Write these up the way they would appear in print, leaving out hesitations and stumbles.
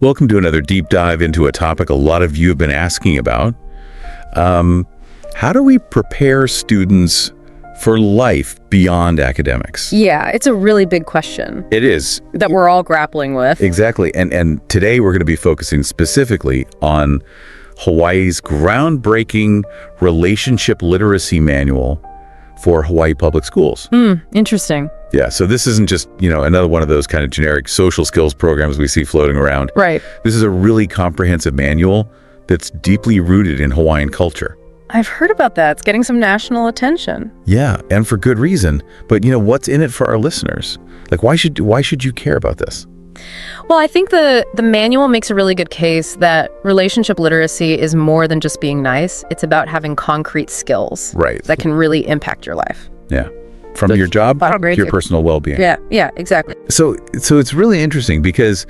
Welcome to another deep dive into a topic a lot of you have been asking about. How do we prepare students for life beyond academics? Yeah, it's a really big question. It is. That we're all grappling with. Exactly. And today we're going to be focusing specifically on Hawaii's groundbreaking relationship literacy manual for Hawaii public schools. Interesting. Yeah, so this isn't just, another one of those kind of generic social skills programs we see floating around. Right. This is a really comprehensive manual that's deeply rooted in Hawaiian culture. I've heard about that. It's getting some national attention. Yeah, and for good reason. But, what's in it for our listeners? Like, why should you care about this? Well, I think the manual makes a really good case that relationship literacy is more than just being nice. It's about having concrete skills that can really impact your life. Yeah. From your job to your personal well-being. Yeah, exactly. So it's really interesting because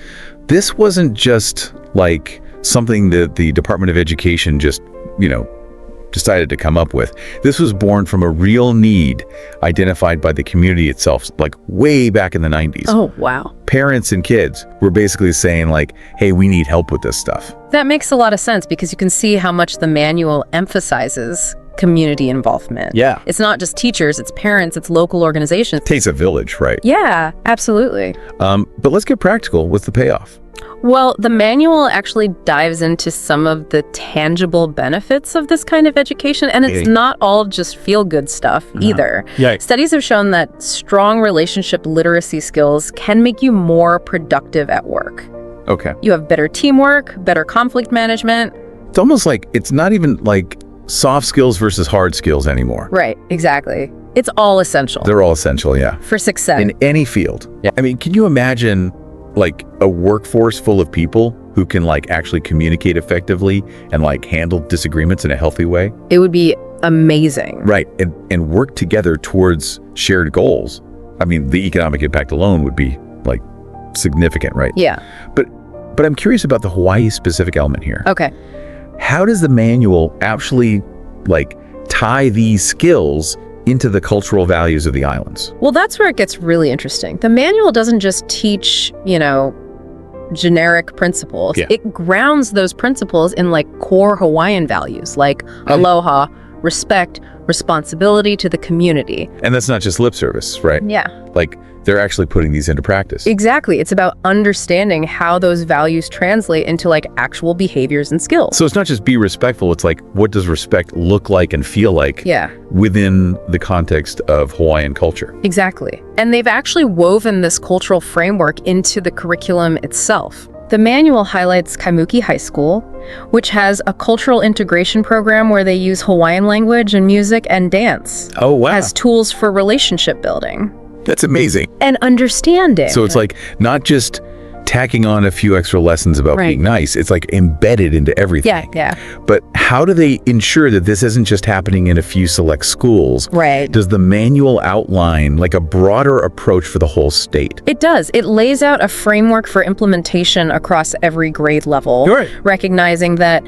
this wasn't just like something that the Department of Education just, decided to come up with. This was born from a real need identified by the community itself, like way back in the 90s. Oh, wow. Parents and kids were basically saying like, hey, we need help with this stuff. That makes a lot of sense because you can see how much the manual emphasizes community involvement. Yeah. It's not just teachers, it's parents, it's local organizations. It takes a village, right? Yeah, absolutely. But let's get practical. What's the payoff? Well, the manual actually dives into some of the tangible benefits of this kind of education, and it's not all just feel-good stuff either. Yeah. Studies have shown that strong relationship literacy skills can make you more productive at work. Okay. You have better teamwork, better conflict management. It's almost like it's not even like soft skills versus hard skills anymore. Right, exactly. It's all essential. They're all essential, yeah. For success. In any field. Yeah. I mean, can you imagine like a workforce full of people who can like actually communicate effectively and like handle disagreements in a healthy way? It would be amazing. Right. And work together towards shared goals. I mean, the economic impact alone would be like significant, right? Yeah. But I'm curious about the Hawaii specific element here. Okay. How does the manual actually like tie these skills into the cultural values of the islands? Well, that's where it gets really interesting. The manual doesn't just teach, generic principles. Yeah. It grounds those principles in like core Hawaiian values like aloha, respect, responsibility to the community. And that's not just lip service, right? Yeah. Like they're actually putting these into practice. Exactly. It's about understanding how those values translate into like actual behaviors and skills. So it's not just be respectful, it's like what does respect look like and feel like within the context of Hawaiian culture? Exactly. And they've actually woven this cultural framework into the curriculum itself. The manual highlights Kaimuki High School, which has a cultural integration program where they use Hawaiian language and music and dance as tools for relationship building. That's amazing. And understanding. So it's like not just tacking on a few extra lessons about being nice. It's like embedded into everything. Yeah. But how do they ensure that this isn't just happening in a few select schools? Right. Does the manual outline like a broader approach for the whole state? It does. It lays out a framework for implementation across every grade level, recognizing that,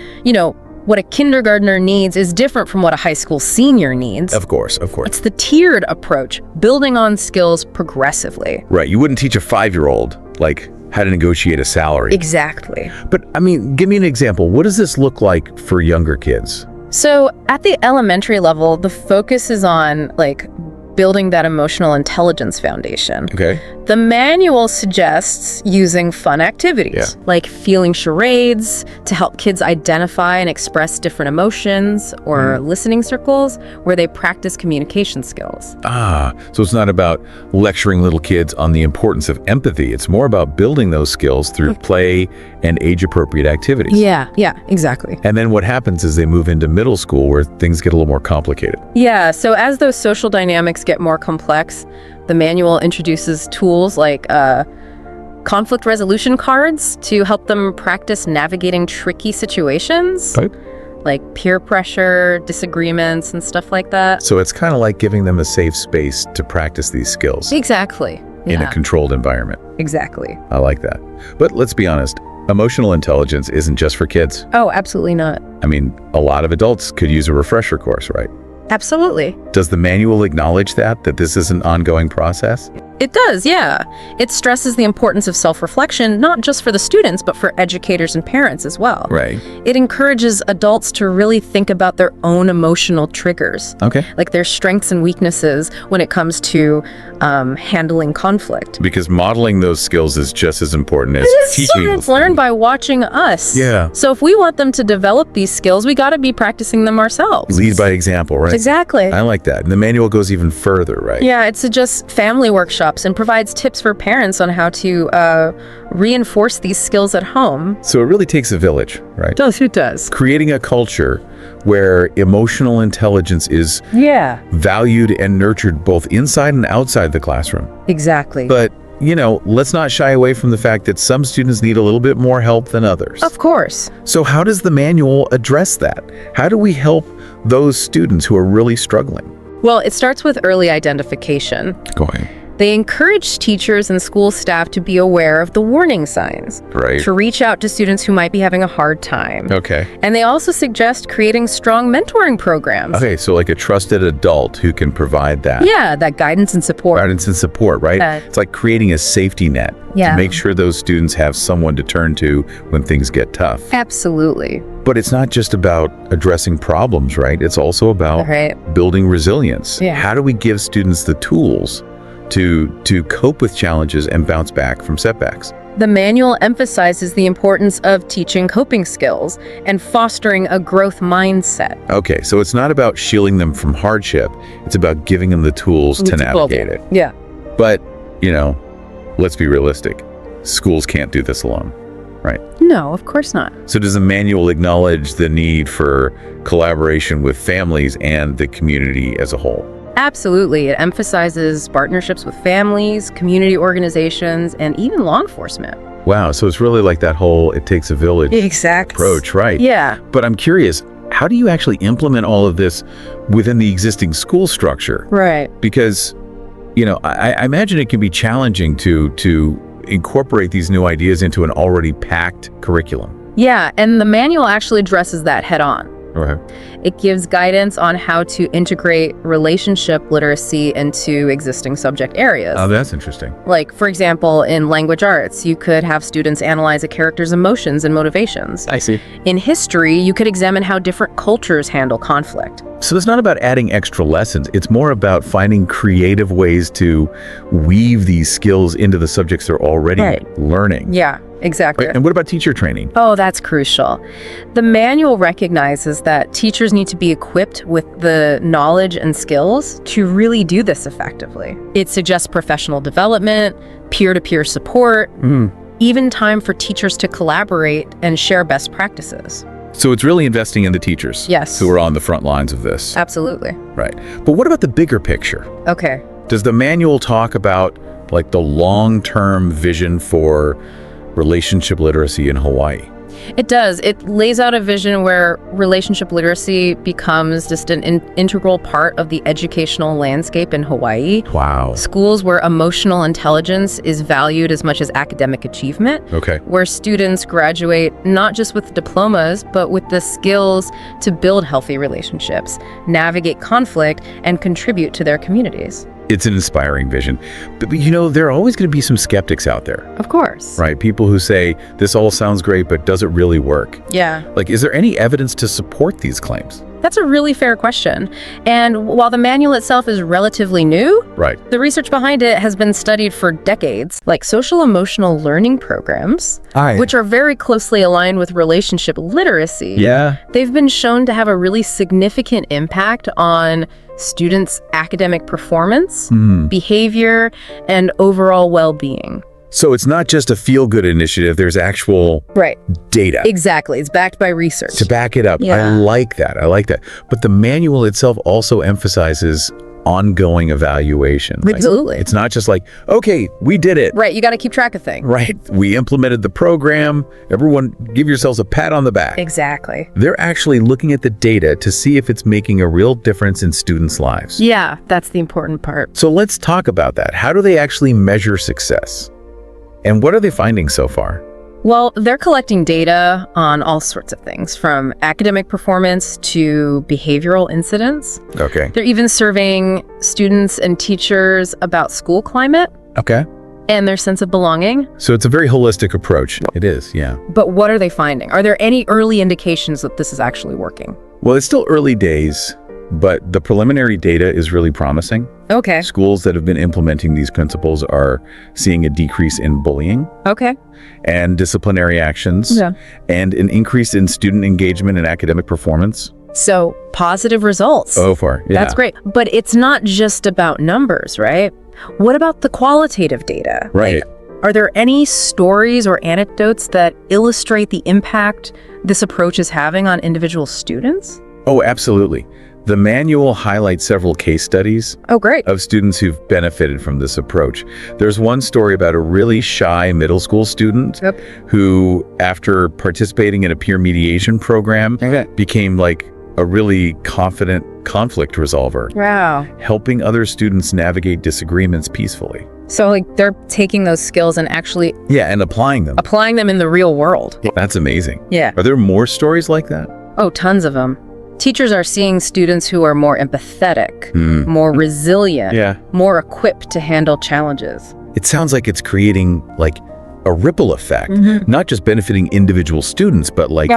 what a kindergartner needs is different from what a high school senior needs. Of course. It's the tiered approach, building on skills progressively. Right. You wouldn't teach a 5-year-old like how to negotiate a salary. Exactly. But I mean, give me an example. What does this look like for younger kids? So at the elementary level, the focus is on like building that emotional intelligence foundation. Okay. The manual suggests using fun activities, like feeling charades to help kids identify and express different emotions, or listening circles where they practice communication skills. So it's not about lecturing little kids on the importance of empathy. It's more about building those skills through play and age-appropriate activities. Yeah, exactly. And then what happens is they move into middle school where things get a little more complicated. Yeah, so as those social dynamics get more complex, the manual introduces tools like conflict resolution cards to help them practice navigating tricky situations, like peer pressure, disagreements, and stuff like that. So it's kind of like giving them a safe space to practice these skills. Exactly. In a controlled environment. Exactly. I like that. But let's be honest, emotional intelligence isn't just for kids. Oh, absolutely not. I mean, a lot of adults could use a refresher course, right? Absolutely. Does the manual acknowledge that this is an ongoing process? It does, yeah. It stresses the importance of self-reflection, not just for the students, but for educators and parents as well. Right. It encourages adults to really think about their own emotional triggers, Okay. like their strengths and weaknesses when it comes to handling conflict. Because modeling those skills is just as important as teaching. Students learn by watching us. Yeah. So if we want them to develop these skills, we got to be practicing them ourselves. Lead by example, right? Exactly. I like that. And the manual goes even further, right? Yeah, it suggests family workshops and provides tips for parents on how to reinforce these skills at home. So it really takes a village, right? It does. Creating a culture where emotional intelligence is Yeah. valued and nurtured both inside and outside the classroom. Exactly. But, let's not shy away from the fact that some students need a little bit more help than others. Of course. So how does the manual address that? How do we help those students who are really struggling? Well, it starts with early identification. Going. They encourage teachers and school staff to be aware of the warning signs, Right. to reach out to students who might be having a hard time. Okay. And they also suggest creating strong mentoring programs. Okay, so like a trusted adult who can provide that. Yeah, that guidance and support. Guidance and support, right? It's like creating a safety net Yeah. to make sure those students have someone to turn to when things get tough. Absolutely. But it's not just about addressing problems, right? It's also about Right. building resilience. Yeah. How do we give students the tools to cope with challenges and bounce back from setbacks? The manual emphasizes the importance of teaching coping skills and fostering a growth mindset. Okay, so it's not about shielding them from hardship. It's about giving them the tools to navigate it. Yeah. But, let's be realistic. Schools can't do this alone, right? No, of course not. So does the manual acknowledge the need for collaboration with families and the community as a whole? Absolutely. It emphasizes partnerships with families, community organizations, and even law enforcement. Wow, so it's really like that whole it takes a village Exactly. approach, right? Yeah. But I'm curious, how do you actually implement all of this within the existing school structure? Right. Because, I imagine it can be challenging to incorporate these new ideas into an already packed curriculum. Yeah, and the manual actually addresses that head on. Okay. It gives guidance on how to integrate relationship literacy into existing subject areas. Oh, that's interesting. Like, for example, in language arts, you could have students analyze a character's emotions and motivations. I see. In history, you could examine how different cultures handle conflict. So it's not about adding extra lessons. It's more about finding creative ways to weave these skills into the subjects they're already learning. Yeah, exactly. Right? And what about teacher training? Oh, that's crucial. The manual recognizes that teachers need to be equipped with the knowledge and skills to really do this effectively. It suggests professional development, peer-to-peer support, even time for teachers to collaborate and share best practices. So it's really investing in the teachers. Yes. Who are on the front lines of this. Absolutely. Right. But what about the bigger picture? Okay. Does the manual talk about like the long-term vision for relationship literacy in Hawaii? It does. It lays out a vision where relationship literacy becomes just an integral part of the educational landscape in Hawaii. Wow. Schools where emotional intelligence is valued as much as academic achievement. Okay. Where students graduate not just with diplomas, but with the skills to build healthy relationships, navigate conflict, and contribute to their communities. It's an inspiring vision. But there are always going to be some skeptics out there. Of course. Right? People who say, this all sounds great, but does it really work? Yeah. Like, is there any evidence to support these claims? That's a really fair question. And while the manual itself is relatively new, Right. the research behind it has been studied for decades, like social emotional learning programs, which are very closely aligned with relationship literacy. Yeah. They've been shown to have a really significant impact on students' academic performance, behavior, and overall well-being. So it's not just a feel-good initiative, there's actual data. Exactly. It's backed by research. To back it up. Yeah. I like that. But the manual itself also emphasizes ongoing evaluation. Right? Absolutely. It's not just like, okay, we did it. Right. You got to keep track of things. Right. We implemented the program. Everyone give yourselves a pat on the back. Exactly. They're actually looking at the data to see if it's making a real difference in students' lives. Yeah, that's the important part. So let's talk about that. How do they actually measure success? And what are they finding so far? Well, they're collecting data on all sorts of things, from academic performance to behavioral incidents. Okay. They're even surveying students and teachers about school climate Okay. and their sense of belonging. So it's a very holistic approach. It is, yeah. But what are they finding? Are there any early indications that this is actually working? Well, it's still early days, but the preliminary data is really promising. Okay. Schools that have been implementing these principles are seeing a decrease in bullying Okay. and disciplinary actions, Yeah. and an increase in student engagement and academic performance. So positive results. So far, yeah. That's great. But it's not just about numbers, right? What about the qualitative data? Right. Are there any stories or anecdotes that illustrate the impact this approach is having on individual students? Oh, absolutely. The manual highlights several case studies Oh, great. of students who've benefited from this approach. There's one story about a really shy middle school student Yep. who, after participating in a peer mediation program, became like a really confident conflict resolver, Wow. helping other students navigate disagreements peacefully. So like they're taking those skills and actually Yeah, and applying them. applying them in the real world. That's amazing. Yeah. Are there more stories like that? Oh, tons of them. Teachers are seeing students who are more empathetic, more resilient, Yeah. more equipped to handle challenges. It sounds like it's creating like a ripple effect, not just benefiting individual students, but like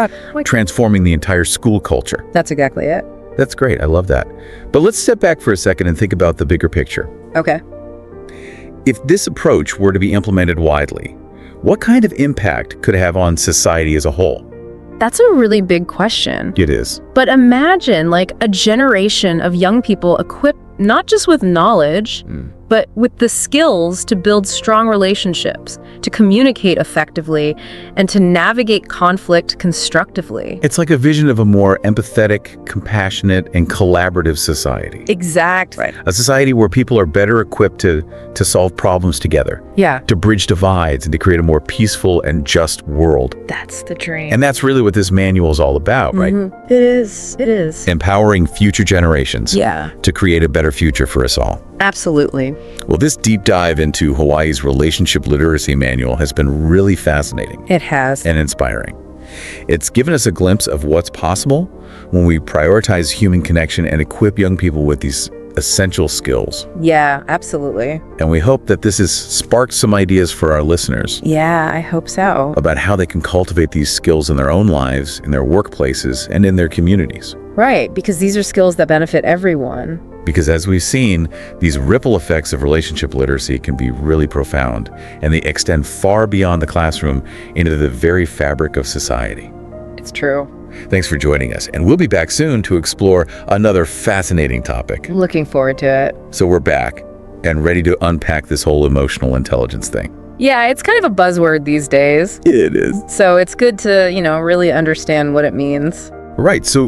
transforming the entire school culture. That's exactly it. That's great. I love that. But let's step back for a second and think about the bigger picture. Okay. If this approach were to be implemented widely, what kind of impact could it have on society as a whole? That's a really big question. It is. But imagine like a generation of young people equipped not just with knowledge, but with the skills to build strong relationships, to communicate effectively, and to navigate conflict constructively. It's like a vision of a more empathetic, compassionate, and collaborative society. Exactly. A society where people are better equipped to solve problems together, Yeah, to bridge divides, and to create a more peaceful and just world. that's the dream. And that's really what this manual is all about, right? It is. It is. Empowering future generations Yeah, to create a better future for us all. absolutely. Well, this deep dive into Hawaii's relationship literacy manual has been really fascinating It has. and inspiring. It's given us a glimpse of what's possible when we prioritize human connection and equip young people with these essential skills. Yeah, absolutely. And we hope that this has sparked some ideas for our listeners Yeah, I hope so. about how they can cultivate these skills in their own lives, in their workplaces, and in their communities. Right, because these are skills that benefit everyone. Because as we've seen, these ripple effects of relationship literacy can be really profound, and they extend far beyond the classroom into the very fabric of society. It's true. Thanks for joining us, and we'll be back soon to explore another fascinating topic. Looking forward to it. So we're back and ready to unpack this whole emotional intelligence thing. Yeah, it's kind of a buzzword these days. It is. So it's good to, really understand what it means. Right, so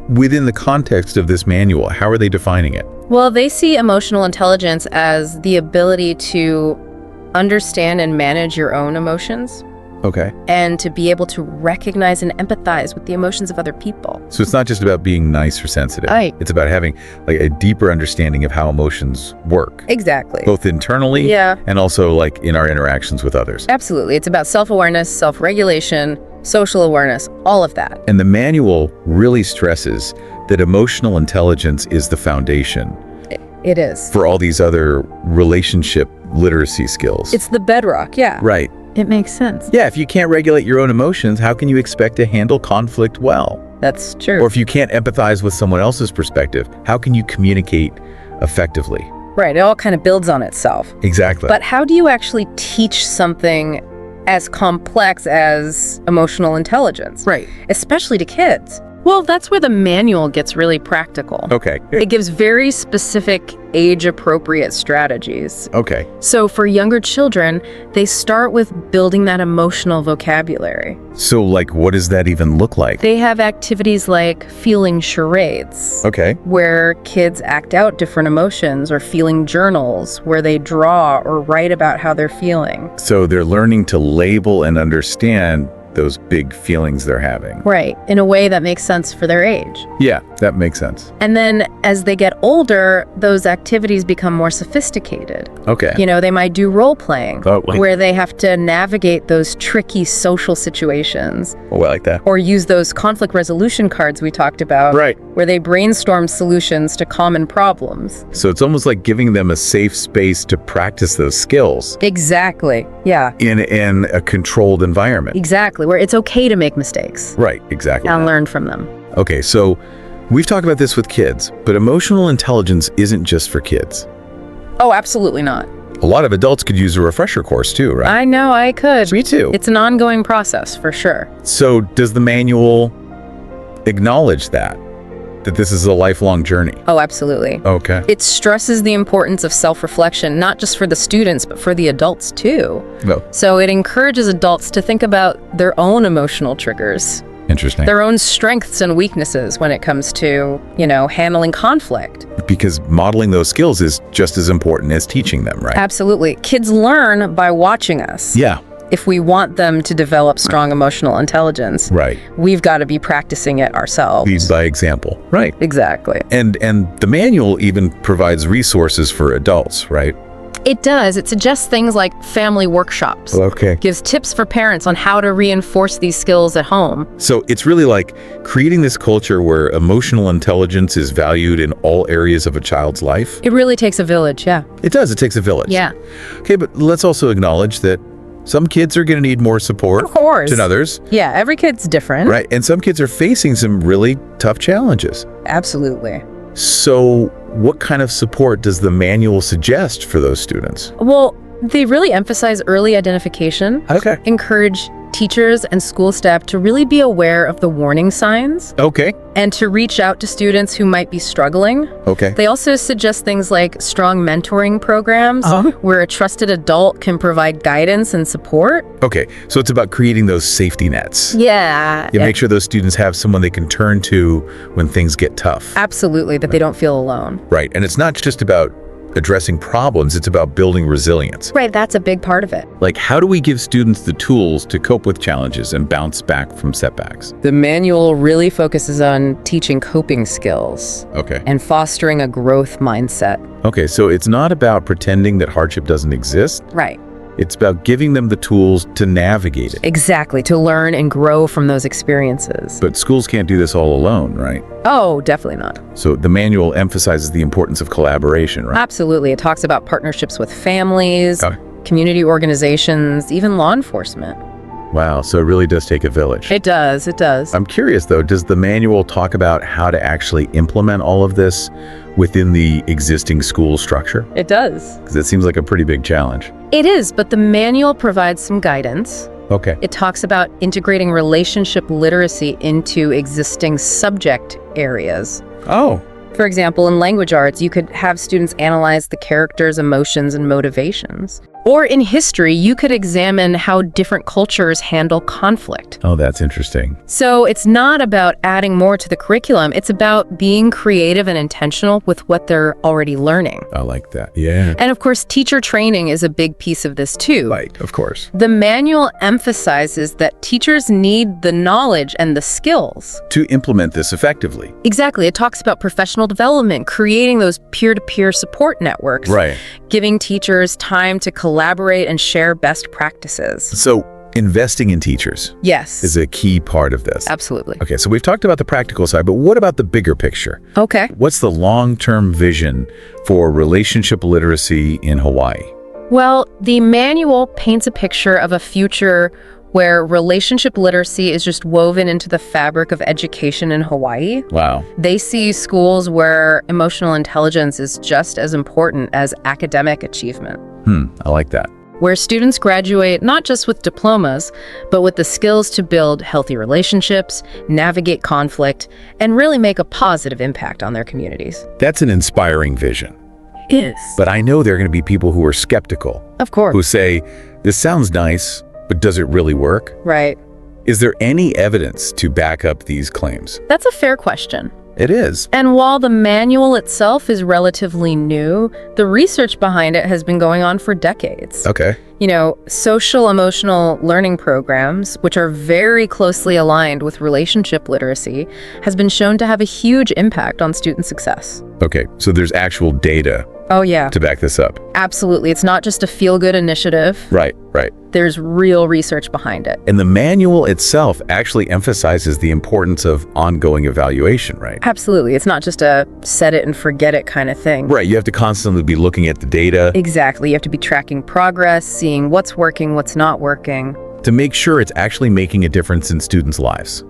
within the context of this manual, how are they defining it? Well, they see emotional intelligence as the ability to understand and manage your own emotions Okay. and to be able to recognize and empathize with the emotions of other people. So it's not just about being nice or sensitive. Right. It's about having like a deeper understanding of how emotions work, Exactly. both internally Yeah. and also like in our interactions with others. Absolutely. It's about self-awareness, self-regulation, social awareness, all of that. And the manual really stresses that emotional intelligence is the foundation It is. for all these other relationship literacy skills. It's the bedrock, yeah. Right. It makes sense. Yeah, if you can't regulate your own emotions, how can you expect to handle conflict well? That's true. Or if you can't empathize with someone else's perspective, how can you communicate effectively? Right, it all kind of builds on itself. Exactly. But how do you actually teach something as complex as emotional intelligence? Right. Especially to kids. Well, that's where the manual gets really practical. Okay. It gives very specific age-appropriate strategies. Okay. So for younger children, they start with building that emotional vocabulary. So like, what does that even look like? They have activities like feeling charades, Okay. where kids act out different emotions, or feeling journals, where they draw or write about how they're feeling. So they're learning to label and understand those big feelings they're having. Right, in a way that makes sense for their age. Yeah, that makes sense. And then as they get older, those activities become more sophisticated. Okay. You know, they might do role playing, Oh, wait. where they have to navigate those tricky social situations, Oh, I like that. or use those conflict resolution cards we talked about, Right. where they brainstorm solutions to common problems. So it's almost like giving them a safe space to practice those skills Exactly. Yeah, in a controlled environment. exactly. Where it's okay to make mistakes Right, exactly. and that. learn from them. Okay, so we've talked about this with kids, but emotional intelligence isn't just for kids. Oh, absolutely not. A lot of adults could use a refresher course too, right? I know, I could. Me too. It's an ongoing process, for sure. So does the manual acknowledge that this is a lifelong journey? Oh, absolutely. Okay. It stresses the importance of self-reflection, not just for the students, but for the adults too. No. So it encourages adults to think about their own emotional triggers, Interesting. their own strengths and weaknesses when it comes to, you know, handling conflict. Because modeling those skills is just as important as teaching them, right? Absolutely. Kids learn by watching us. Yeah, If we want them to develop strong emotional intelligence, right. we've got to be practicing it ourselves. Lead by example. Right. Exactly. And the manual even provides resources for adults, right? It does. It suggests things like family workshops. Okay. Gives tips for parents on how to reinforce these skills at home. So it's really like creating this culture where emotional intelligence is valued in all areas of a child's life. It really takes a village, yeah. It does. It takes a village. Yeah. Okay, but let's also acknowledge that some kids are going to need more support Of course. than others, Yeah, every kid's different. right? And some kids are facing some really tough challenges. Absolutely. So what kind of support does the manual suggest for those students? Well, they really emphasize early identification, Okay. encourage teachers and school staff to really be aware of the warning signs Okay. and to reach out to students who might be struggling. Okay. They also suggest things like strong mentoring programs where a trusted adult can provide guidance and support. Okay. So it's about creating those safety nets. Yeah. You make sure those students have someone they can turn to when things get tough. Absolutely, that they don't feel alone. Right. And it's not just about addressing problems, it's about building resilience. Right, that's a big part of it. Like, how do we give students the tools to cope with challenges and bounce back from setbacks? The manual really focuses on teaching coping skills Okay. and fostering a growth mindset. Okay, so it's not about pretending that hardship doesn't exist. Right. It's about giving them the tools to navigate it. Exactly, to learn and grow from those experiences. But schools can't do this all alone, right? Oh, definitely not. So the manual emphasizes the importance of collaboration, right? Absolutely. It talks about partnerships with families, Okay. community organizations, even law enforcement. Wow, so it really does take a village. It does, it does. I'm curious though, does the manual talk about how to actually implement all of this within the existing school structure? It does. Because it seems like a pretty big challenge. It is, but the manual provides some guidance. Okay. It talks about integrating relationship literacy into existing subject areas. Oh, For example, in language arts, you could have students analyze the characters' emotions and motivations. Or in history, you could examine how different cultures handle conflict. oh, that's interesting. So it's not about adding more to the curriculum, it's about being creative and intentional with what they're already learning. I like that. Yeah. And of course, teacher training is a big piece of this too. Right, of course. The manual emphasizes that teachers need the knowledge and the skills. To implement this effectively. Exactly. It talks about professional development, creating those peer-to-peer support networks, Right. giving teachers time to collaborate and share best practices. So investing in teachers Yes. is a key part of this. Absolutely. Okay, so we've talked about the practical side, but what about the bigger picture? Okay. What's the long-term vision for relationship literacy in Hawaii? Well, the manual paints a picture of a future where relationship literacy is just woven into the fabric of education in Hawaii. Wow. They see schools where emotional intelligence is just as important as academic achievement, I like that. where students graduate not just with diplomas, but with the skills to build healthy relationships, navigate conflict, and really make a positive impact on their communities. That's an inspiring vision. Is. But I know there are going to be people who are skeptical, Of course. who say, this sounds nice, but does it really work? Right. Is there any evidence to back up these claims? That's a fair question. It is. And while the manual itself is relatively new, the research behind it has been going on for decades. Okay. Social emotional learning programs, which are very closely aligned with relationship literacy, has been shown to have a huge impact on student success. Okay, so there's actual data Oh, yeah. to back this up. Absolutely. It's not just a feel-good initiative. Right. There's real research behind it. And the manual itself actually emphasizes the importance of ongoing evaluation, right? Absolutely. It's not just a set it and forget it kind of thing. Right, you have to constantly be looking at the data Exactly. You have to be tracking progress, seeing what's working, what's not working. to make sure it's actually making a difference in students' lives.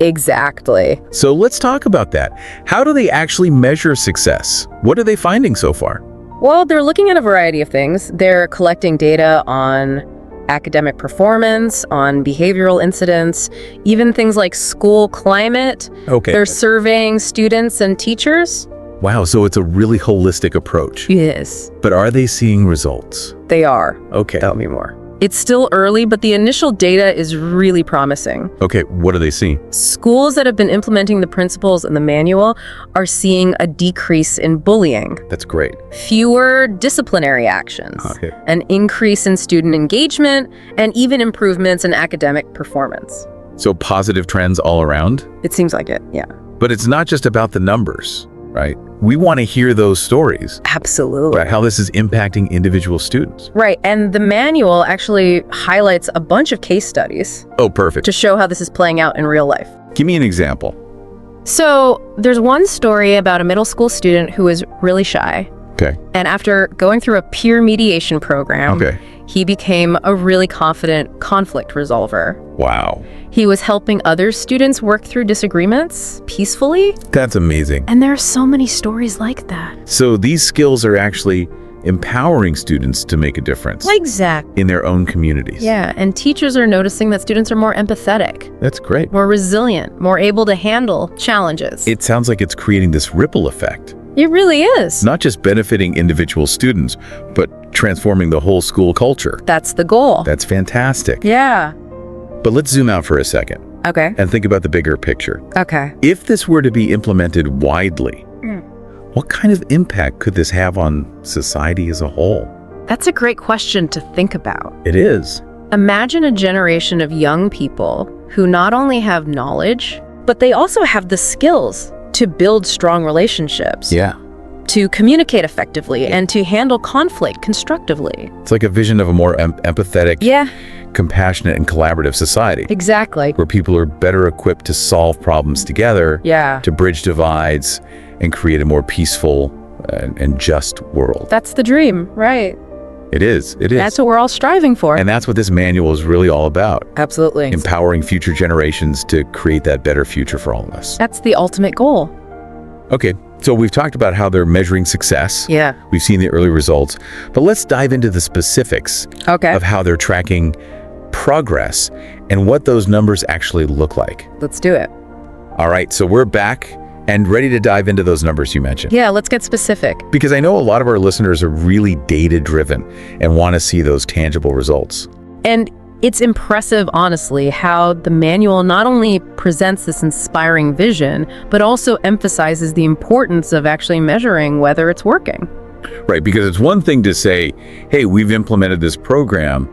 Exactly. So let's talk about that. How do they actually measure success? What are they finding so far? Well, they're looking at a variety of things. They're collecting data on academic performance, on behavioral incidents, even things like school climate. Okay. They're surveying students and teachers. Wow, so it's a really holistic approach. Yes, But are they seeing results? they are. Okay. Tell me more. It's still early, but the initial data is really promising. Okay, what are they seeing? Schools that have been implementing the principles in the manual are seeing a decrease in bullying, That's great. fewer disciplinary actions, Okay. an increase in student engagement, and even improvements in academic performance. So positive trends all around? It seems like it, yeah. But it's not just about the numbers, right? We want to hear those stories Absolutely. about how this is impacting individual students. Right, and the manual actually highlights a bunch of case studies Oh, perfect. to show how this is playing out in real life. Give me an example. So there's one story about a middle school student who was really shy. Okay. And after going through a peer mediation program, Okay. he became a really confident conflict resolver. Wow. He was helping other students work through disagreements peacefully. That's amazing. And there are so many stories like that. So these skills are actually empowering students to make a difference Exactly. in their own communities. Yeah, and teachers are noticing that students are more empathetic, That's great. more resilient, more able to handle challenges. It sounds like it's creating this ripple effect, It really is. not just benefiting individual students, but transforming the whole school culture. That's the goal. That's fantastic. Yeah. But let's zoom out for a second Okay. and think about the bigger picture. Okay. If this were to be implemented widely, what kind of impact could this have on society as a whole? That's a great question to think about. It is. Imagine a generation of young people who not only have knowledge, but they also have the skills to build strong relationships, Yeah. to communicate effectively, and to handle conflict constructively. It's like a vision of a more empathetic, Yeah, compassionate, and collaborative society exactly. where people are better equipped to solve problems together, Yeah, to bridge divides, and create a more peaceful and just world. that's the dream, right? It is. It is. That's what we're all striving for. And that's what this manual is really all about. Absolutely. Empowering future generations to create that better future for all of us. That's the ultimate goal. Okay, so we've talked about how they're measuring success. Yeah. We've seen the early results, but let's dive into the specifics Okay. of how they're tracking progress and what those numbers actually look like. Let's do it. All right, so we're back and ready to dive into those numbers you mentioned. Yeah, let's get specific. Because I know a lot of our listeners are really data-driven and want to see those tangible results. And it's impressive, honestly, how the manual not only presents this inspiring vision, but also emphasizes the importance of actually measuring whether it's working. Right, because it's one thing to say, hey, we've implemented this program,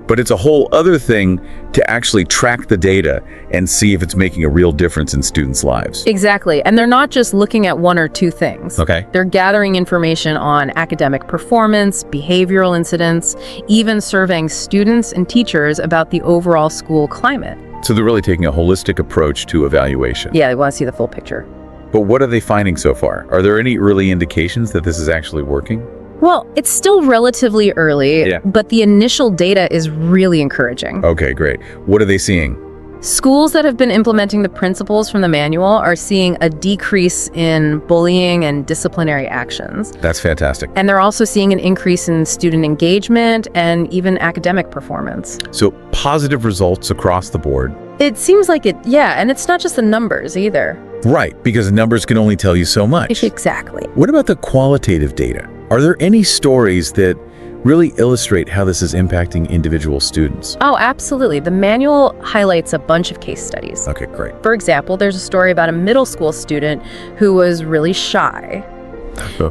but it's a whole other thing to actually track the data and see if it's making a real difference in students' lives. Exactly. And they're not just looking at one or two things. Okay. They're gathering information on academic performance, behavioral incidents, even surveying students and teachers about the overall school climate. So they're really taking a holistic approach to evaluation. Yeah, they want to see the full picture. But what are they finding so far? Are there any early indications that this is actually working? Well, it's still relatively early, Yeah. but the initial data is really encouraging. Okay, great. What are they seeing? Schools that have been implementing the principles from the manual are seeing a decrease in bullying and disciplinary actions. That's fantastic. And they're also seeing an increase in student engagement and even academic performance. So positive results across the board. It seems like it, yeah, and it's not just the numbers either. Right, because numbers can only tell you so much. Exactly. What about the qualitative data? Are there any stories that really illustrate how this is impacting individual students. Oh, absolutely. The manual highlights a bunch of case studies. Okay, great. For example, there's a story about a middle school student who was really shy.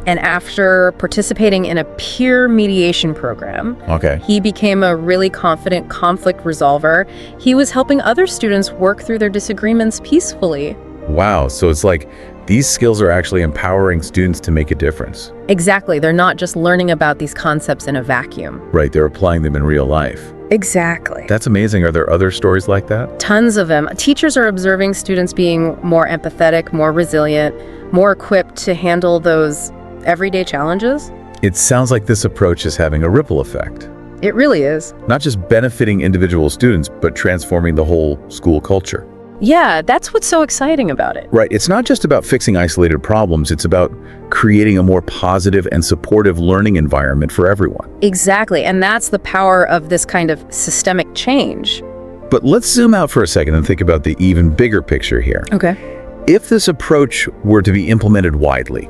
And after participating in a peer mediation program, he became a really confident conflict resolver. He was helping other students work through their disagreements peacefully. Wow, so it's like these skills are actually empowering students to make a difference. Exactly. They're not just learning about these concepts in a vacuum. Right, they're applying them in real life. Exactly. That's amazing. Are there other stories like that? Tons of them. Teachers are observing students being more empathetic, more resilient, more equipped to handle those everyday challenges. It sounds like this approach is having a ripple effect. It really is. Not just benefiting individual students, but transforming the whole school culture. Yeah, that's what's so exciting about it. Right. It's not just about fixing isolated problems. It's about creating a more positive and supportive learning environment for everyone. Exactly. And that's the power of this kind of systemic change. But let's zoom out for a second and think about the even bigger picture here. Okay. If this approach were to be implemented widely,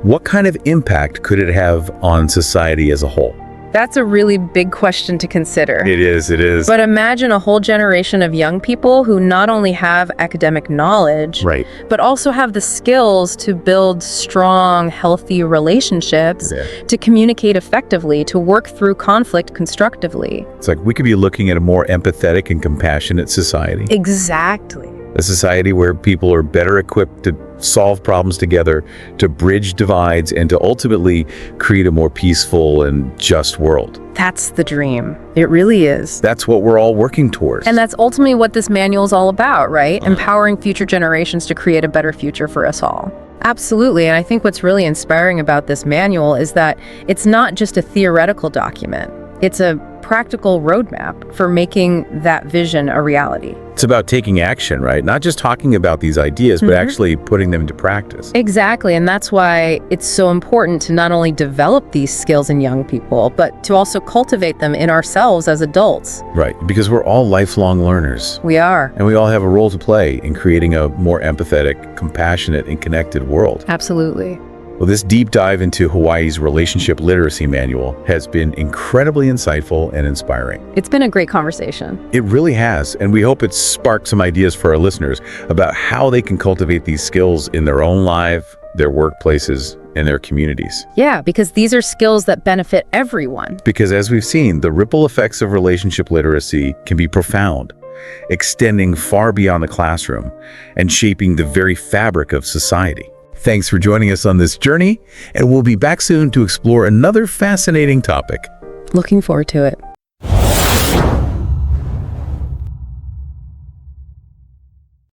what kind of impact could it have on society as a whole? That's a really big question to consider. It is. But imagine a whole generation of young people who not only have academic knowledge, Right. but also have the skills to build strong, healthy relationships, to communicate effectively, to work through conflict constructively. It's like we could be looking at a more empathetic and compassionate society. Exactly. A society where people are better equipped to solve problems together, to bridge divides, and to ultimately create a more peaceful and just world. That's the dream. It really is. That's what we're all working towards. And that's ultimately what this manual is all about, right? Empowering future generations to create a better future for us all. Absolutely. And I think what's really inspiring about this manual is that it's not just a theoretical document. It's a practical roadmap for making that vision a reality. It's about taking action, right? Not just talking about these ideas, but actually putting them into practice. Exactly. And that's why it's so important to not only develop these skills in young people, but to also cultivate them in ourselves as adults. Right, because we're all lifelong learners. We are. And we all have a role to play in creating a more empathetic, compassionate, and connected world. Absolutely. Well, this deep dive into Hawaii's relationship literacy manual has been incredibly insightful and inspiring. It's been a great conversation. It really has, and we hope it's sparked some ideas for our listeners about how they can cultivate these skills in their own life, their workplaces, and their communities. Yeah, because these are skills that benefit everyone. Because as we've seen, the ripple effects of relationship literacy can be profound, extending far beyond the classroom and shaping the very fabric of society. Thanks for joining us on this journey, and we'll be back soon to explore another fascinating topic. Looking forward to it.